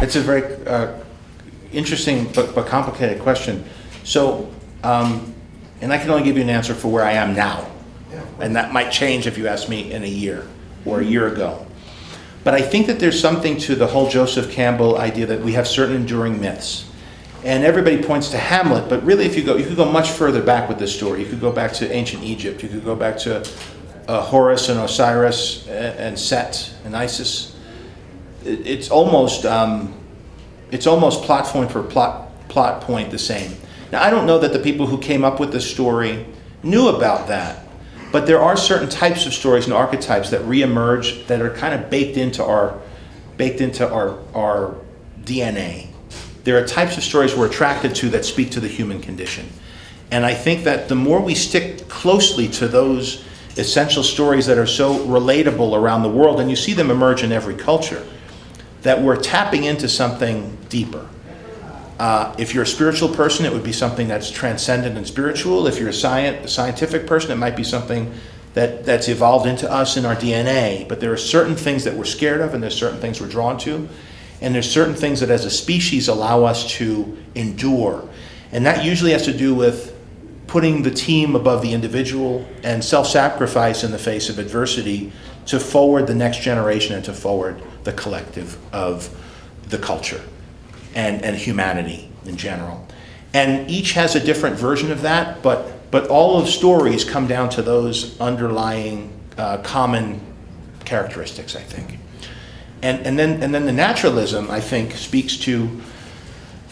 It's a very interesting but complicated question. So, and I can only give you an answer for where I am now. And that might change if you ask me in a year or a year ago. But I think that there's something to the whole Joseph Campbell idea that we have certain enduring myths. And everybody points to Hamlet, but really you could go much further back with this story. You could go back to ancient Egypt. You could go back to Horus and Osiris and Set and Isis. It's almost plot point for plot point the same. Now, I don't know that the people who came up with this story knew about that, but there are certain types of stories and archetypes that reemerge that are kind of baked into our DNA. There are types of stories we're attracted to that speak to the human condition. And I think that the more we stick closely to those essential stories that are so relatable around the world, and you see them emerge in every culture, that we're tapping into something deeper. If you're a spiritual person, it would be something that's transcendent and spiritual. If you're a scientific person, it might be something that's evolved into us in our DNA. But there are certain things that we're scared of, and there's certain things we're drawn to. And there's certain things that as a species allow us to endure. And that usually has to do with putting the team above the individual and self-sacrifice in the face of adversity to forward the next generation and to forward the collective of the culture and humanity in general. And each has a different version of that, but all of stories come down to those underlying common characteristics, I think. And then the naturalism, I think, speaks to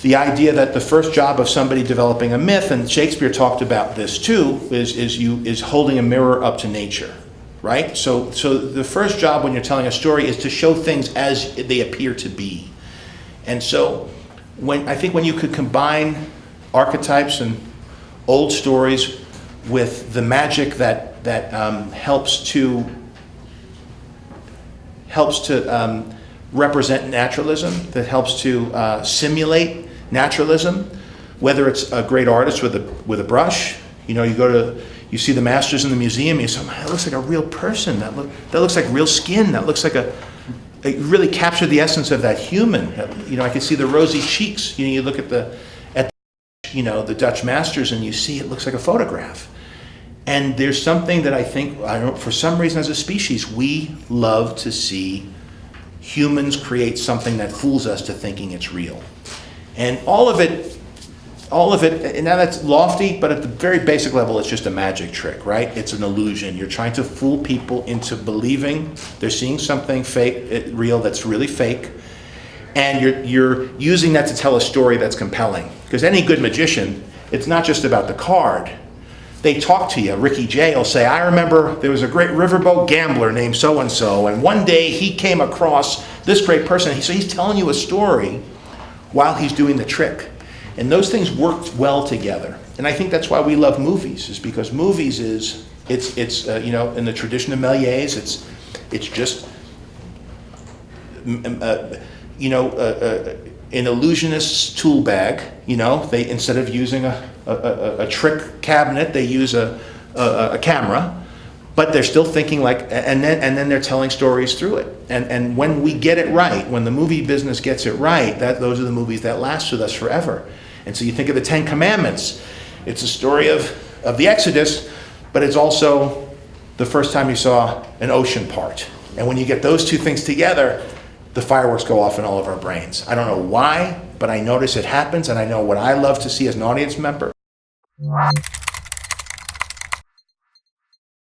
the idea that the first job of somebody developing a myth, and Shakespeare talked about this too, is holding a mirror up to nature, right? So the first job when you're telling a story is to show things as they appear to be. And so when you could combine archetypes and old stories with the magic that helps to represent naturalism, that helps to simulate naturalism, whether it's a great artist with a brush. You see the masters in the museum, you say, oh, that looks like a real person, that looks like real skin, that looks like it really captured the essence of that human. I can see the rosy cheeks. You look at the Dutch masters and you see it looks like a photograph. And there's something that I think, for some reason as a species, we love to see humans create something that fools us to thinking it's real. And all of it, and now that's lofty, but at the very basic level, it's just a magic trick, right? It's an illusion. You're trying to fool people into believing they're seeing something fake, real, that's really fake. And you're using that to tell a story that's compelling. Because any good magician, it's not just about the card. They talk to you. Ricky Jay will say, I remember there was a great riverboat gambler named so-and-so, and one day he came across this great person. So he's telling you a story while he's doing the trick. And those things work well together. And I think that's why we love movies, is because movies it's in the tradition of Méliès, it's just, an illusionist's tool bag. They, instead of using a trick cabinet, they use a camera, but they're still thinking and then they're telling stories through it. And when we get it right, when the movie business gets it right, those are the movies that last with us forever. And so you think of the Ten Commandments. It's a story of the Exodus, but it's also the first time you saw an ocean part. And when you get those two things together, the fireworks go off in all of our brains. I don't know why, but I notice it happens, and I know what I love to see as an audience member.